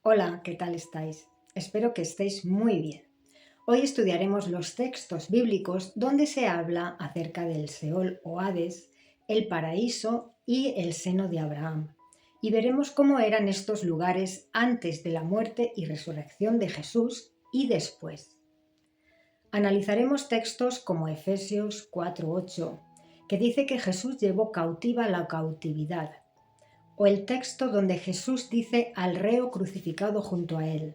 Hola, ¿qué tal estáis? Espero que estéis muy bien. Hoy estudiaremos los textos bíblicos donde se habla acerca del Seol o Hades, el paraíso y el seno de Abraham. Y veremos cómo eran estos lugares antes de la muerte y resurrección de Jesús y después. Analizaremos textos como Efesios 4:8, que dice que Jesús llevó cautiva la cautividad, o el texto donde Jesús dice al reo crucificado junto a él: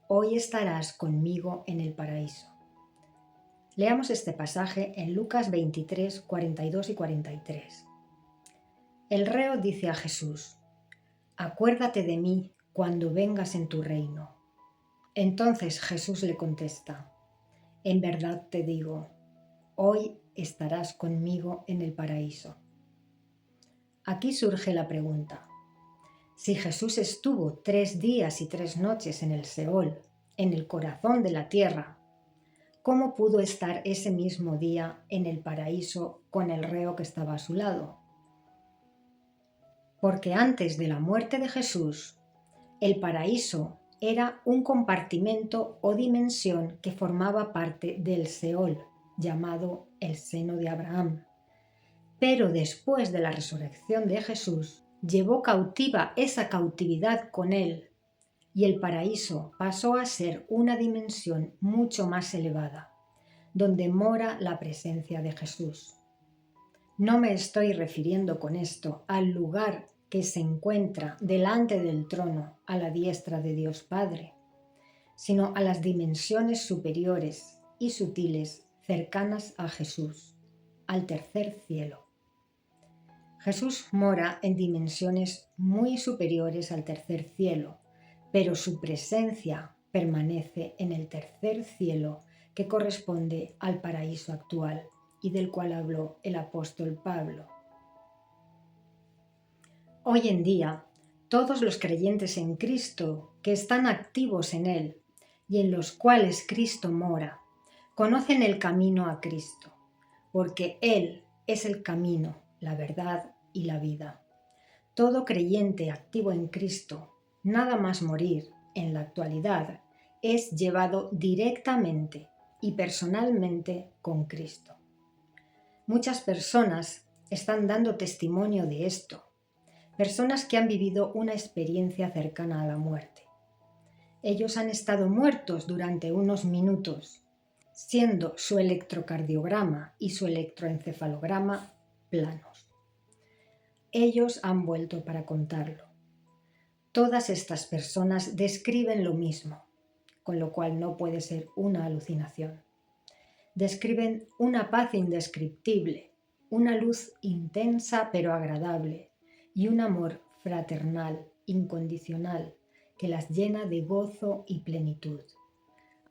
hoy estarás conmigo en el paraíso. Leamos este pasaje en Lucas 23, 42 y 43. El reo dice a Jesús: acuérdate de mí cuando vengas en tu reino. Entonces Jesús le contesta: en verdad te digo, hoy estarás conmigo en el paraíso. Aquí surge la pregunta: si Jesús estuvo 3 días y 3 noches en el Seol, en el corazón de la tierra, ¿cómo pudo estar ese mismo día en el paraíso con el reo que estaba a su lado? Porque antes de la muerte de Jesús, el paraíso era un compartimento o dimensión que formaba parte del Seol, llamado el seno de Abraham. Pero después de la resurrección de Jesús, llevó cautiva esa cautividad con él, y el paraíso pasó a ser una dimensión mucho más elevada, donde mora la presencia de Jesús. No me estoy refiriendo con esto al lugar que se encuentra delante del trono a la diestra de Dios Padre, sino a las dimensiones superiores y sutiles cercanas a Jesús, al tercer cielo. Jesús mora en dimensiones muy superiores al tercer cielo, pero su presencia permanece en el tercer cielo que corresponde al paraíso actual y del cual habló el apóstol Pablo. Hoy en día, todos los creyentes en Cristo que están activos en Él y en los cuales Cristo mora, conocen el camino a Cristo, porque Él es el camino, la verdad y la vida. Todo creyente activo en Cristo, nada más morir en la actualidad, es llevado directamente y personalmente con Cristo. Muchas personas están dando testimonio de esto, personas que han vivido una experiencia cercana a la muerte. Ellos han estado muertos durante unos minutos, siendo su electrocardiograma y su electroencefalograma planos. Ellos han vuelto para contarlo. Todas estas personas describen lo mismo, con lo cual no puede ser una alucinación. Describen una paz indescriptible, una luz intensa pero agradable y un amor fraternal, incondicional, que las llena de gozo y plenitud.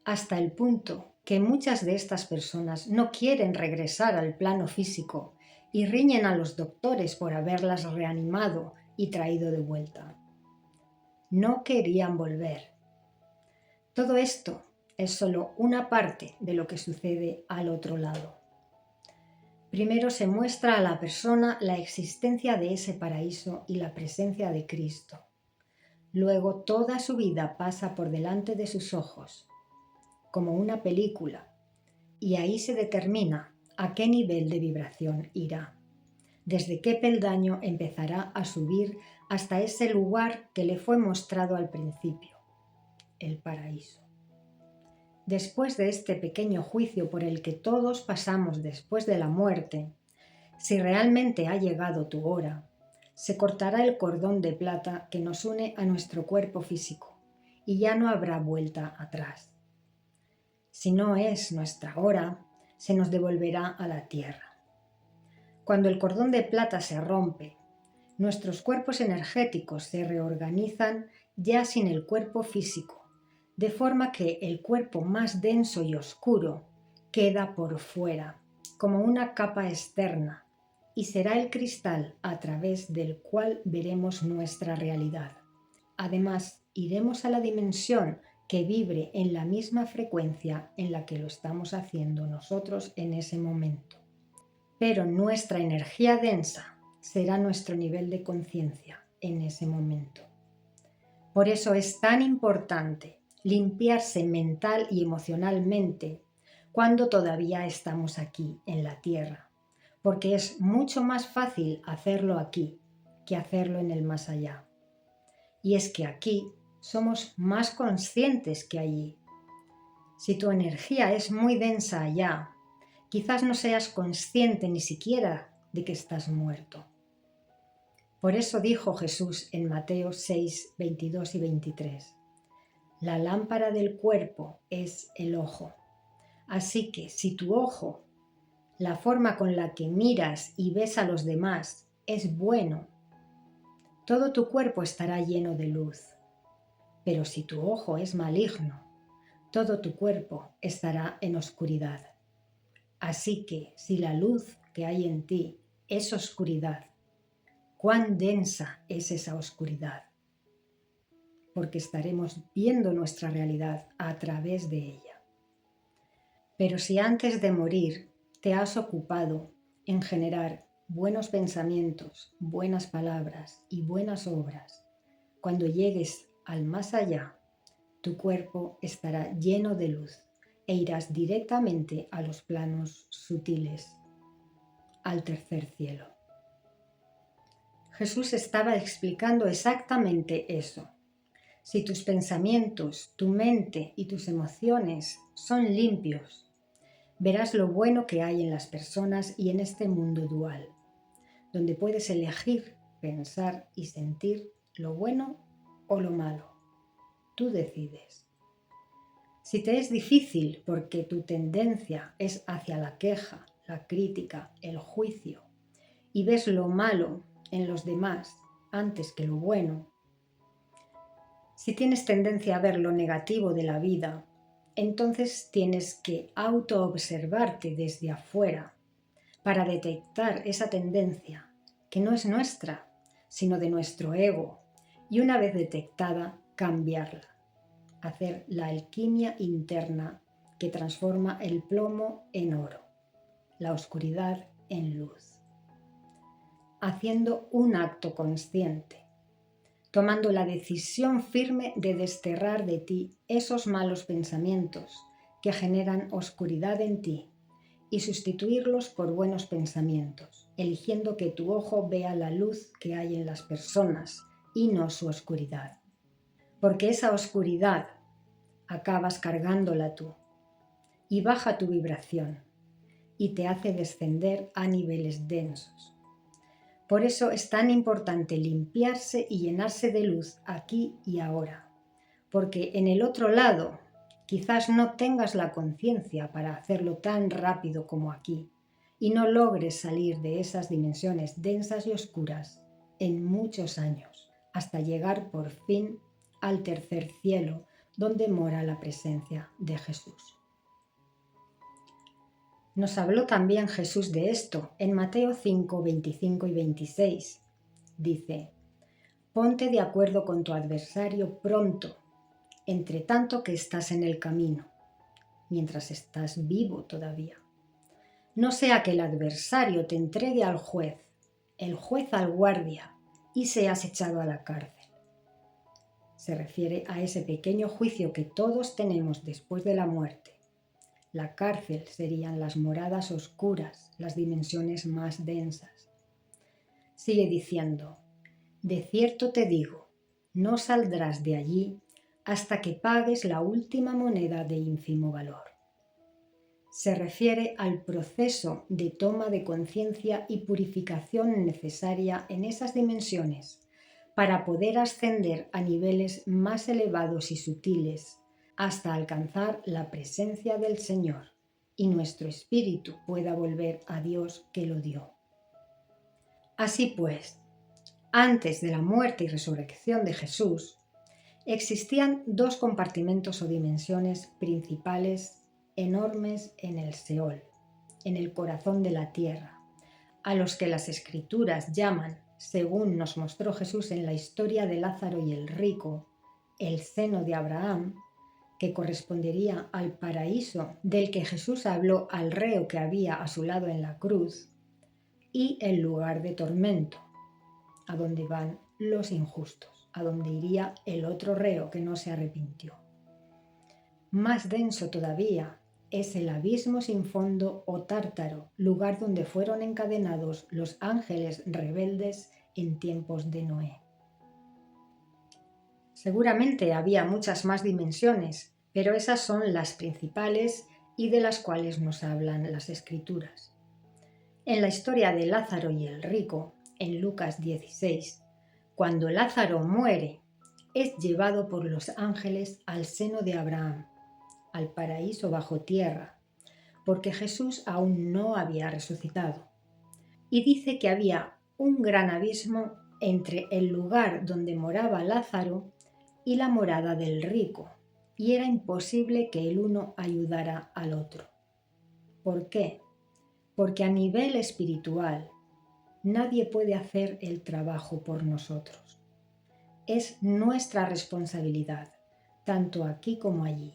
Hasta el punto que muchas de estas personas no quieren regresar al plano físico y riñen a los doctores por haberlas reanimado y traído de vuelta. No querían volver. Todo esto es solo una parte de lo que sucede al otro lado. Primero se muestra a la persona la existencia de ese paraíso y la presencia de Cristo. Luego toda su vida pasa por delante de sus ojos, como una película, y ahí se determina a qué nivel de vibración irá, desde qué peldaño empezará a subir hasta ese lugar que le fue mostrado al principio, el paraíso. Después de este pequeño juicio por el que todos pasamos después de la muerte, si realmente ha llegado tu hora, se cortará el cordón de plata que nos une a nuestro cuerpo físico y ya no habrá vuelta atrás. Si no es nuestra hora, se nos devolverá a la tierra. Cuando el cordón de plata se rompe, nuestros cuerpos energéticos se reorganizan ya sin el cuerpo físico, de forma que el cuerpo más denso y oscuro queda por fuera, como una capa externa, y será el cristal a través del cual veremos nuestra realidad. Además, iremos a la dimensión que vibre en la misma frecuencia en la que lo estamos haciendo nosotros en ese momento. Pero nuestra energía densa será nuestro nivel de conciencia en ese momento. Por eso es tan importante limpiarse mental y emocionalmente cuando todavía estamos aquí en la tierra, porque es mucho más fácil hacerlo aquí que hacerlo en el más allá. Y es que aquí somos más conscientes que allí. Si tu energía es muy densa allá, quizás no seas consciente ni siquiera de que estás muerto. Por eso dijo Jesús en Mateo 6, 22 y 23, la lámpara del cuerpo es el ojo. Así que si tu ojo, la forma con la que miras y ves a los demás, es bueno, todo tu cuerpo estará lleno de luz. Pero si tu ojo es maligno, todo tu cuerpo estará en oscuridad. Así que si la luz que hay en ti es oscuridad, ¿cuán densa es esa oscuridad? Porque estaremos viendo nuestra realidad a través de ella. Pero si antes de morir te has ocupado en generar buenos pensamientos, buenas palabras y buenas obras, cuando llegues al más allá, tu cuerpo estará lleno de luz e irás directamente a los planos sutiles, al tercer cielo. Jesús estaba explicando exactamente eso. Si tus pensamientos, tu mente y tus emociones son limpios, verás lo bueno que hay en las personas y en este mundo dual, donde puedes elegir pensar y sentir lo bueno o lo malo. Tú decides. Si te es difícil porque tu tendencia es hacia la queja, la crítica, el juicio, y ves lo malo en los demás antes que lo bueno, si tienes tendencia a ver lo negativo de la vida, entonces tienes que autoobservarte desde afuera para detectar esa tendencia que no es nuestra, sino de nuestro ego, y una vez detectada, cambiarla. Hacer la alquimia interna que transforma el plomo en oro, la oscuridad en luz. Haciendo un acto consciente, tomando la decisión firme de desterrar de ti esos malos pensamientos que generan oscuridad en ti y sustituirlos por buenos pensamientos, eligiendo que tu ojo vea la luz que hay en las personas y no su oscuridad. Porque esa oscuridad acabas cargándola tú y baja tu vibración y te hace descender a niveles densos. Por eso es tan importante limpiarse y llenarse de luz aquí y ahora, porque en el otro lado quizás no tengas la conciencia para hacerlo tan rápido como aquí y no logres salir de esas dimensiones densas y oscuras en muchos años, hasta llegar por fin al tercer cielo, donde mora la presencia de Jesús. Nos habló también Jesús de esto en Mateo 5, 25 y 26. Dice, ponte de acuerdo con tu adversario pronto, entre tanto que estás en el camino, mientras estás vivo todavía. No sea que el adversario te entregue al juez, el juez al guardia, y seas echado a la cárcel. Se refiere a ese pequeño juicio que todos tenemos después de la muerte. La cárcel serían las moradas oscuras, las dimensiones más densas. Sigue diciendo, de cierto te digo, no saldrás de allí hasta que pagues la última moneda de ínfimo valor. Se refiere al proceso de toma de conciencia y purificación necesaria en esas dimensiones para poder ascender a niveles más elevados y sutiles hasta alcanzar la presencia del Señor y nuestro espíritu pueda volver a Dios que lo dio. Así pues, antes de la muerte y resurrección de Jesús, existían dos compartimentos o dimensiones principales enormes en el Seol, en el corazón de la tierra, a los que las Escrituras llaman, según nos mostró Jesús en la historia de Lázaro y el rico, el seno de Abraham, que correspondería al paraíso del que Jesús habló al reo que había a su lado en la cruz, y el lugar de tormento, a donde van los injustos. a donde iría el otro reo que no se arrepintió. Más denso todavía es el abismo sin fondo o Tártaro, lugar donde fueron encadenados los ángeles rebeldes en tiempos de Noé. Seguramente había muchas más dimensiones, pero esas son las principales y de las cuales nos hablan las Escrituras. En la historia de Lázaro y el rico, en Lucas 16, cuando Lázaro muere, es llevado por los ángeles al seno de Abraham, al paraíso bajo tierra, porque Jesús aún no había resucitado. Y dice que había un gran abismo entre el lugar donde moraba Lázaro y la morada del rico, y era imposible que el uno ayudara al otro. ¿Por qué? Porque a nivel espiritual nadie puede hacer el trabajo por nosotros. Es nuestra responsabilidad, tanto aquí como allí.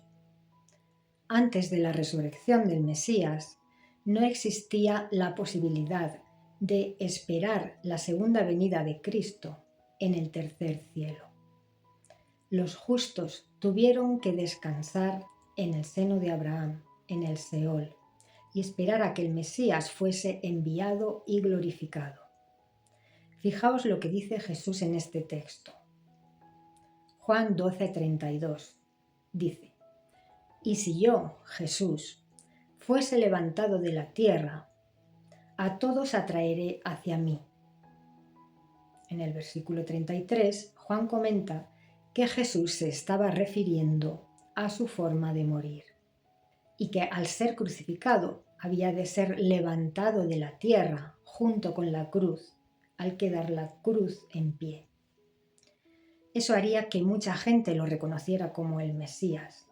Antes de la resurrección del Mesías, no existía la posibilidad de esperar la segunda venida de Cristo en el tercer cielo. Los justos tuvieron que descansar en el seno de Abraham, en el Seol, y esperar a que el Mesías fuese enviado y glorificado. Fijaos lo que dice Jesús en este texto. Juan 12:32 dice: «Y si yo, Jesús, fuese levantado de la tierra, a todos atraeré hacia mí». En el versículo 33, Juan comenta que Jesús se estaba refiriendo a su forma de morir y que al ser crucificado había de ser levantado de la tierra junto con la cruz, al quedar la cruz en pie. Eso haría que mucha gente lo reconociera como el Mesías.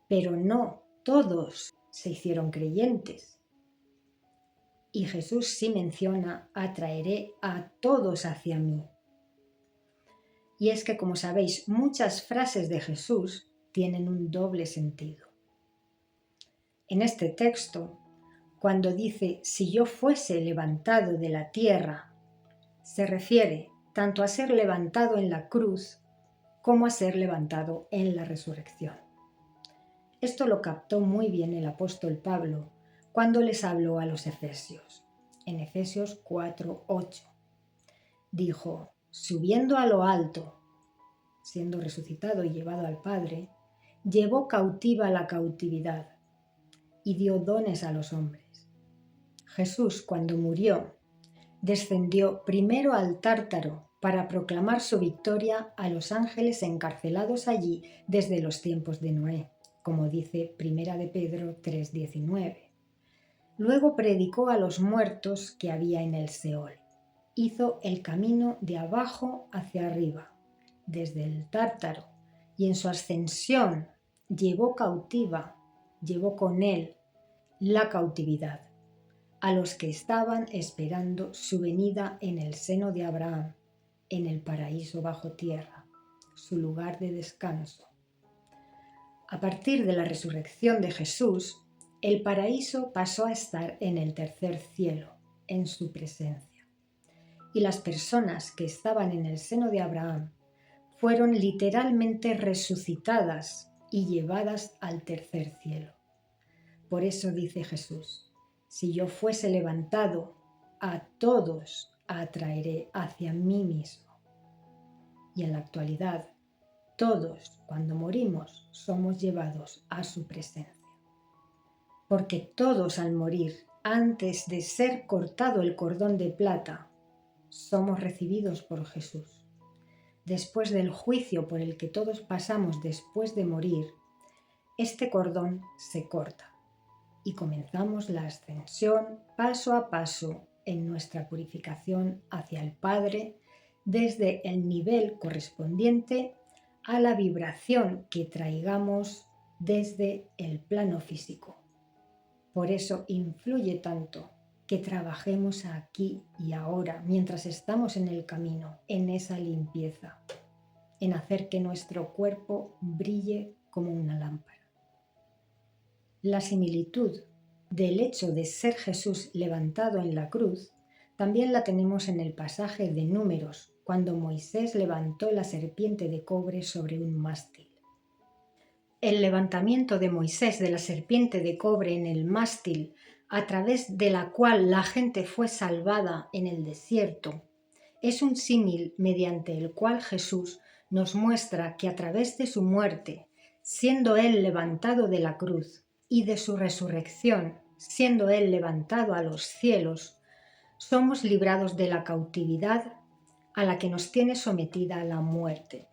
Pero no todos se hicieron creyentes. Y Jesús sí menciona: atraeré a todos hacia mí. Y es que, como sabéis, muchas frases de Jesús tienen un doble sentido. En este texto, cuando dice «si yo fuese levantado de la tierra», se refiere tanto a ser levantado en la cruz como a ser levantado en la resurrección. Esto lo captó muy bien el apóstol Pablo cuando les habló a los efesios. En Efesios 4:8 dijo: «Subiendo a lo alto, siendo resucitado y llevado al Padre, llevó cautiva la cautividad y dio dones a los hombres». Jesús, cuando murió, descendió primero al Tártaro para proclamar su victoria a los ángeles encarcelados allí desde los tiempos de Noé, como dice 1 de Pedro 3:19. Luego predicó a los muertos que había en el Seol. Hizo el camino de abajo hacia arriba, desde el Tártaro, y en su ascensión llevó con él la cautividad a los que estaban esperando su venida en el seno de Abraham, en el paraíso bajo tierra, su lugar de descanso. A partir de la resurrección de Jesús, el paraíso pasó a estar en el tercer cielo, en su presencia. Y las personas que estaban en el seno de Abraham fueron literalmente resucitadas y llevadas al tercer cielo. Por eso dice Jesús: «Si yo fuese levantado, a todos atraeré hacia mí mismo». Y en la actualidad, todos, cuando morimos, somos llevados a su presencia. Porque todos al morir, antes de ser cortado el cordón de plata, somos recibidos por Jesús. Después del juicio por el que todos pasamos después de morir, este cordón se corta y comenzamos la ascensión paso a paso en nuestra purificación hacia el Padre, desde el nivel correspondiente a la vibración que traigamos desde el plano físico. Por eso influye tanto que trabajemos aquí y ahora, mientras estamos en el camino, en esa limpieza, en hacer que nuestro cuerpo brille como una lámpara. La similitud del hecho de ser Jesús levantado en la cruz también la tenemos en el pasaje de Números, cuando Moisés levantó la serpiente de cobre sobre un mástil. El levantamiento de Moisés de la serpiente de cobre en el mástil, a través de la cual la gente fue salvada en el desierto, es un símil mediante el cual Jesús nos muestra que a través de su muerte, siendo Él levantado de la cruz, y de su resurrección, siendo Él levantado a los cielos, somos librados de la cautividad a la que nos tiene sometida la muerte.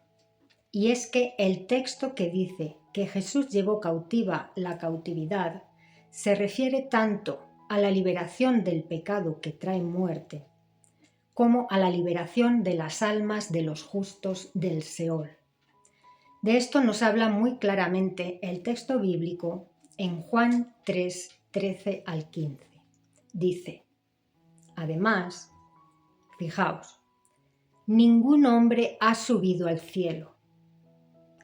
Y es que el texto que dice que Jesús llevó cautiva la cautividad se refiere tanto a la liberación del pecado que trae muerte, como a la liberación de las almas de los justos del Seol. De esto nos habla muy claramente el texto bíblico en Juan 3, 13 al 15. Dice: además, fijaos, ningún hombre ha subido al cielo.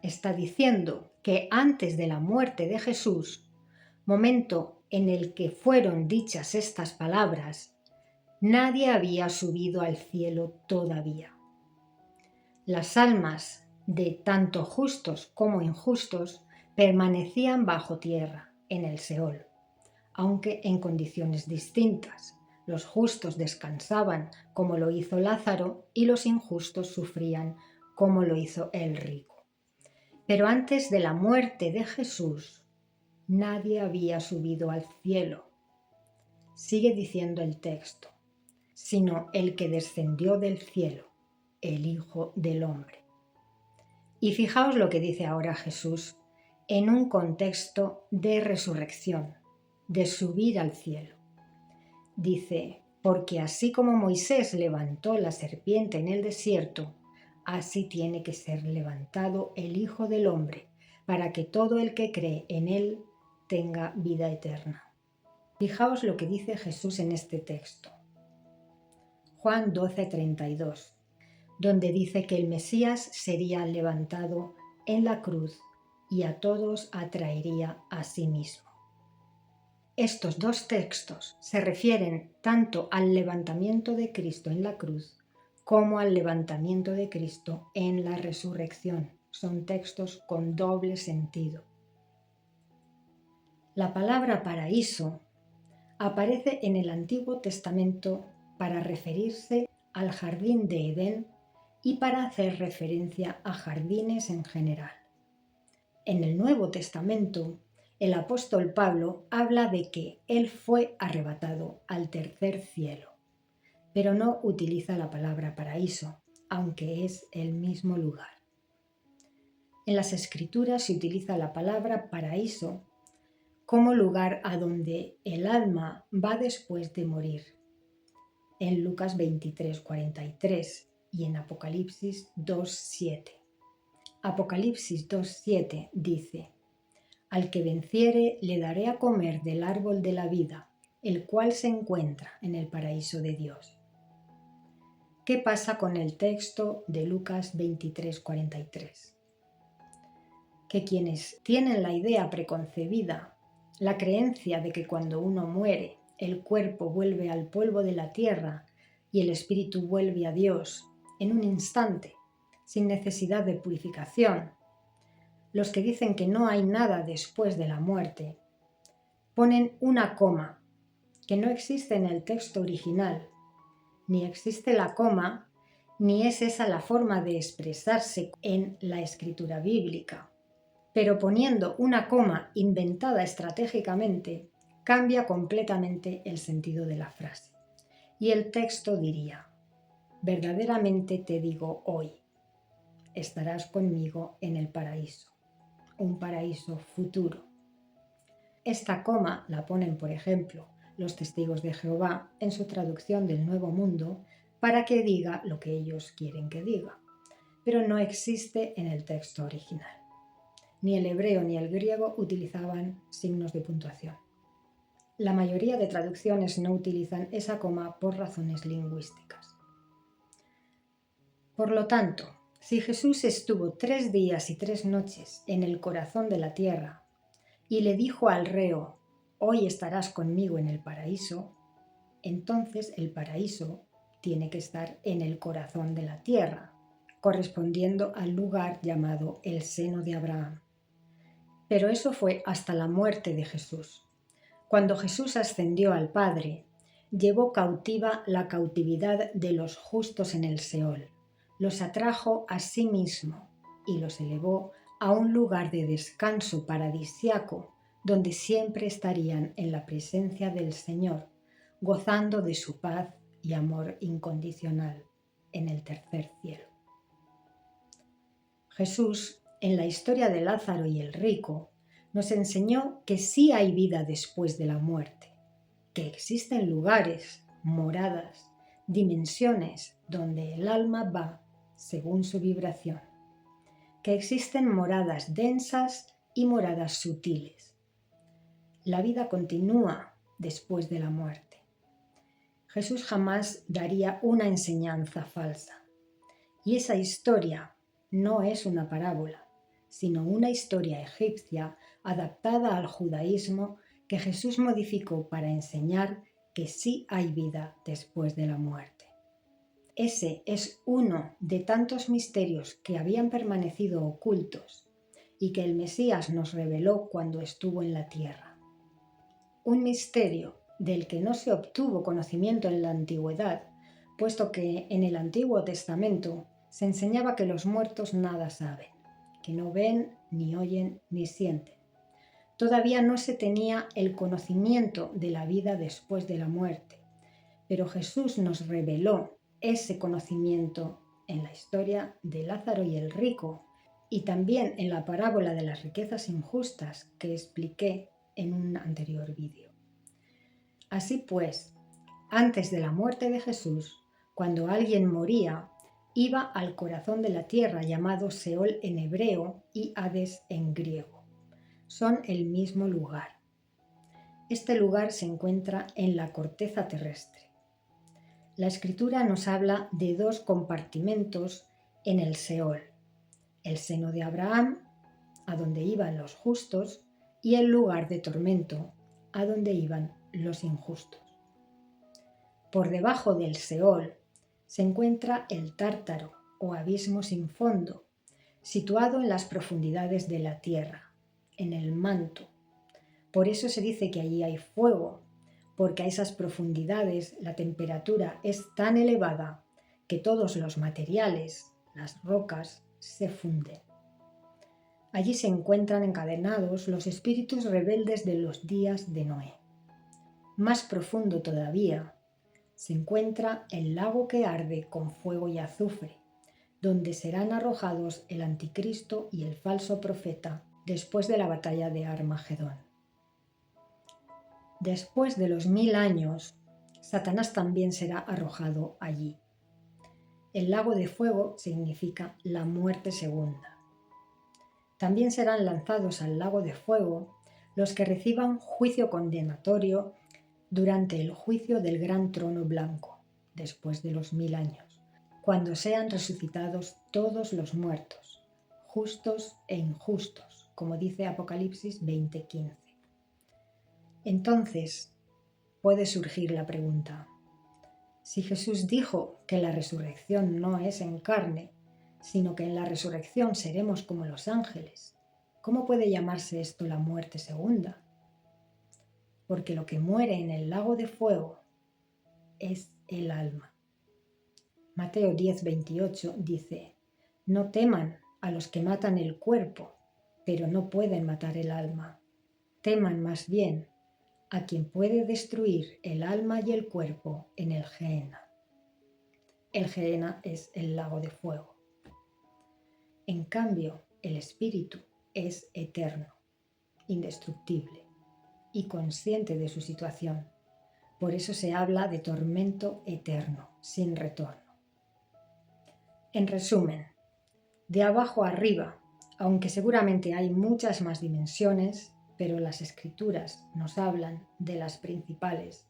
Está diciendo que antes de la muerte de Jesús, momento en el que fueron dichas estas palabras, nadie había subido al cielo todavía. Las almas de tanto justos como injustos permanecían bajo tierra, en el Seol, aunque en condiciones distintas. Los justos descansaban, como lo hizo Lázaro, y los injustos sufrían, como lo hizo el rico. Pero antes de la muerte de Jesús, nadie había subido al cielo. Sigue diciendo el texto, sino el que descendió del cielo, el Hijo del Hombre. Y fijaos lo que dice ahora Jesús en un contexto de resurrección, de subir al cielo. Dice: porque así como Moisés levantó la serpiente en el desierto, así tiene que ser levantado el Hijo del Hombre, para que todo el que cree en él tenga vida eterna. Fijaos lo que dice Jesús en este texto. Juan 12:32, donde dice que el Mesías sería levantado en la cruz y a todos atraería a sí mismo. Estos dos textos se refieren tanto al levantamiento de Cristo en la cruz como al levantamiento de Cristo en la resurrección. Son textos con doble sentido. La palabra paraíso aparece en el Antiguo Testamento para referirse al jardín de Edén y para hacer referencia a jardines en general. En el Nuevo Testamento, el apóstol Pablo habla de que él fue arrebatado al tercer cielo, pero no utiliza la palabra paraíso, aunque es el mismo lugar. En las Escrituras se utiliza la palabra paraíso como lugar a donde el alma va después de morir, en Lucas 23:43 y en Apocalipsis 2:7. Apocalipsis 2:7 dice: al que venciere le daré a comer del árbol de la vida, el cual se encuentra en el paraíso de Dios. ¿Qué pasa con el texto de Lucas 23:43? Que quienes tienen la idea preconcebida, la creencia de que cuando uno muere, el cuerpo vuelve al polvo de la tierra y el espíritu vuelve a Dios en un instante, sin necesidad de purificación, los que dicen que no hay nada después de la muerte, ponen una coma que no existe en el texto original, ni existe la coma, ni es esa la forma de expresarse en la escritura bíblica. Pero poniendo una coma inventada estratégicamente, cambia completamente el sentido de la frase. Y el texto diría: verdaderamente te digo hoy, estarás conmigo en el paraíso, un paraíso futuro. Esta coma la ponen, por ejemplo, los testigos de Jehová en su traducción del Nuevo Mundo para que diga lo que ellos quieren que diga, pero no existe en el texto original. Ni el hebreo ni el griego utilizaban signos de puntuación. La mayoría de traducciones no utilizan esa coma por razones lingüísticas. Por lo tanto, si Jesús estuvo 3 días y 3 noches en el corazón de la tierra y le dijo al reo: hoy estarás conmigo en el paraíso, entonces el paraíso tiene que estar en el corazón de la tierra, correspondiendo al lugar llamado el seno de Abraham. Pero eso fue hasta la muerte de Jesús. Cuando Jesús ascendió al Padre, llevó cautiva la cautividad de los justos en el Seol, los atrajo a sí mismo y los elevó a un lugar de descanso paradisiaco, donde siempre estarían en la presencia del Señor, gozando de su paz y amor incondicional en el tercer cielo. Jesús, en la historia de Lázaro y el rico, nos enseñó que sí hay vida después de la muerte, que existen lugares, moradas, dimensiones donde el alma va según su vibración, que existen moradas densas y moradas sutiles. La vida continúa después de la muerte. Jesús jamás daría una enseñanza falsa. Y esa historia no es una parábola, sino una historia egipcia adaptada al judaísmo que Jesús modificó para enseñar que sí hay vida después de la muerte. Ese es uno de tantos misterios que habían permanecido ocultos y que el Mesías nos reveló cuando estuvo en la tierra. Un misterio del que no se obtuvo conocimiento en la antigüedad, puesto que en el Antiguo Testamento se enseñaba que los muertos nada saben, que no ven, ni oyen, ni sienten. Todavía no se tenía el conocimiento de la vida después de la muerte, pero Jesús nos reveló ese conocimiento en la historia de Lázaro y el rico y también en la parábola de las riquezas injustas que expliqué en un anterior vídeo. Así pues, antes de la muerte de Jesús, cuando alguien moría, iba al corazón de la tierra llamado Seol en hebreo y Hades en griego. Son el mismo lugar. Este lugar se encuentra en la corteza terrestre. La Escritura nos habla de dos compartimentos en el Seol: el seno de Abraham, a donde iban los justos, y el lugar de tormento, a donde iban los injustos. Por debajo del Seol se encuentra el Tártaro o abismo sin fondo, situado en las profundidades de la tierra, en el manto. Por eso se dice que allí hay fuego, porque a esas profundidades la temperatura es tan elevada que todos los materiales, las rocas, se funden. Allí se encuentran encadenados los espíritus rebeldes de los días de Noé. Más profundo todavía se encuentra el lago que arde con fuego y azufre, donde serán arrojados el anticristo y el falso profeta después de la batalla de Armagedón. Después de los 1000 años, Satanás también será arrojado allí. El lago de fuego significa la muerte segunda. También serán lanzados al lago de fuego los que reciban juicio condenatorio durante el juicio del gran trono blanco, después de los 1000 años, cuando sean resucitados todos los muertos, justos e injustos, como dice Apocalipsis 20:15. Entonces puede surgir la pregunta: si Jesús dijo que la resurrección no es en carne, sino que en la resurrección seremos como los ángeles, ¿cómo puede llamarse esto la muerte segunda? Porque lo que muere en el lago de fuego es el alma. Mateo 10:28 dice: no teman a los que matan el cuerpo, pero no pueden matar el alma. Teman más bien a quien puede destruir el alma y el cuerpo en el Gehenna. El Gehenna es el lago de fuego. En cambio, el espíritu es eterno, indestructible y consciente de su situación. Por eso se habla de tormento eterno, sin retorno. En resumen, de abajo arriba, aunque seguramente hay muchas más dimensiones, pero las Escrituras nos hablan de las principales.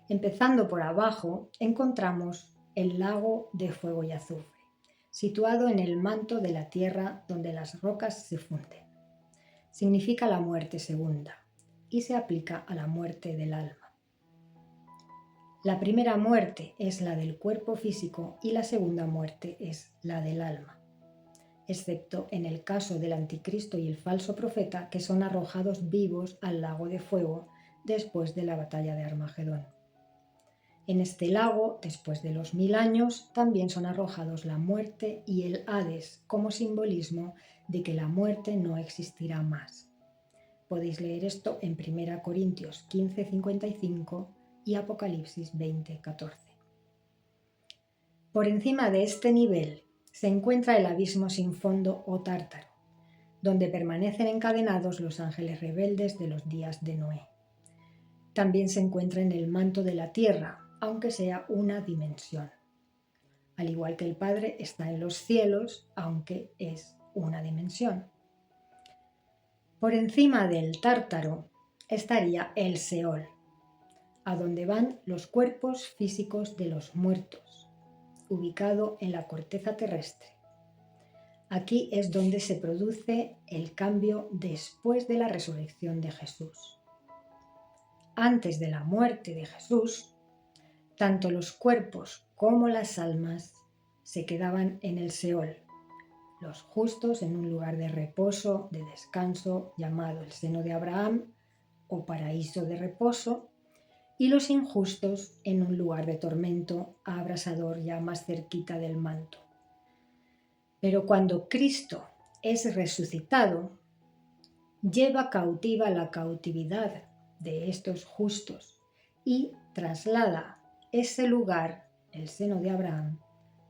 Empezando por abajo, encontramos el lago de fuego y azufre, situado en el manto de la tierra donde las rocas se funden. Significa la muerte segunda y se aplica a la muerte del alma. La primera muerte es la del cuerpo físico y la segunda muerte es la del alma, excepto en el caso del anticristo y el falso profeta, que son arrojados vivos al lago de fuego después de la batalla de Armagedón. En este lago, después de los 1000 años, también son arrojados la muerte y el Hades como simbolismo de que la muerte no existirá más. Podéis leer esto en 1 Corintios 15:55 y Apocalipsis 20:14. Por encima de este nivel se encuentra el abismo sin fondo o tártaro, donde permanecen encadenados los ángeles rebeldes de los días de Noé. También se encuentra en el manto de la tierra, aunque sea una dimensión. Al igual que el Padre está en los cielos, aunque es una dimensión. Por encima del tártaro estaría el Seol, a donde van los cuerpos físicos de los muertos, ubicado en la corteza terrestre. Aquí es donde se produce el cambio después de la resurrección de Jesús. Antes de la muerte de Jesús, tanto los cuerpos como las almas se quedaban en el Seol, los justos en un lugar de reposo, de descanso, llamado el seno de Abraham o paraíso de reposo, y los injustos en un lugar de tormento abrasador ya más cerquita del manto. Pero cuando Cristo es resucitado, lleva cautiva la cautividad de estos justos y traslada ese lugar, el seno de Abraham,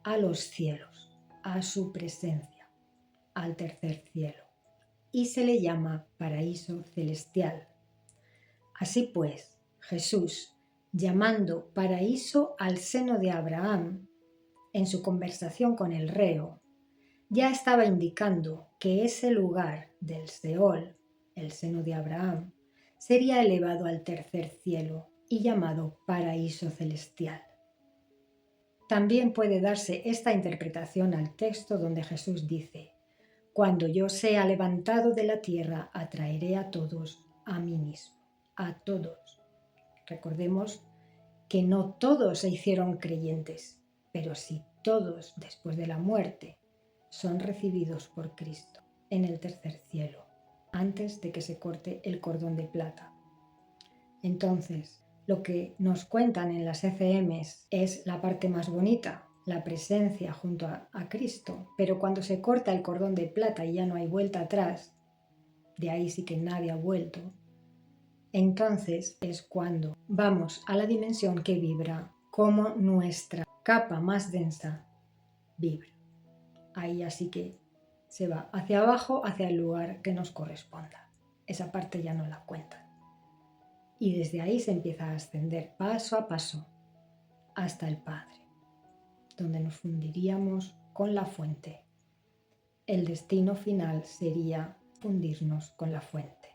a los cielos, a su presencia, al tercer cielo, y se le llama paraíso celestial. Así pues, Jesús, llamando paraíso al seno de Abraham, en su conversación con el reo, ya estaba indicando que ese lugar del Seol, el seno de Abraham, sería elevado al tercer cielo y llamado paraíso celestial. También puede darse esta interpretación al texto donde Jesús dice: cuando yo sea levantado de la tierra, atraeré a todos a mí mismo, a todos. Recordemos que no todos se hicieron creyentes, pero sí todos después de la muerte son recibidos por Cristo en el tercer cielo, antes de que se corte el cordón de plata. Entonces, lo que nos cuentan en las ECMs es la parte más bonita, la presencia junto a Cristo, pero cuando se corta el cordón de plata y ya no hay vuelta atrás, de ahí sí que nadie ha vuelto, entonces es cuando vamos a la dimensión que vibra como nuestra capa más densa vibra. Ahí así que se va hacia abajo, hacia el lugar que nos corresponda. Esa parte ya no la cuentan. Y desde ahí se empieza a ascender paso a paso hasta el Padre, donde nos fundiríamos con la fuente. El destino final sería fundirnos con la fuente.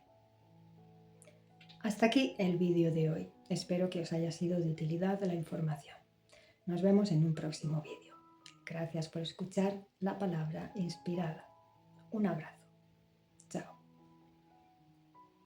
Hasta aquí el vídeo de hoy. Espero que os haya sido de utilidad la información. Nos vemos en un próximo vídeo. Gracias por escuchar la palabra inspirada. Un abrazo.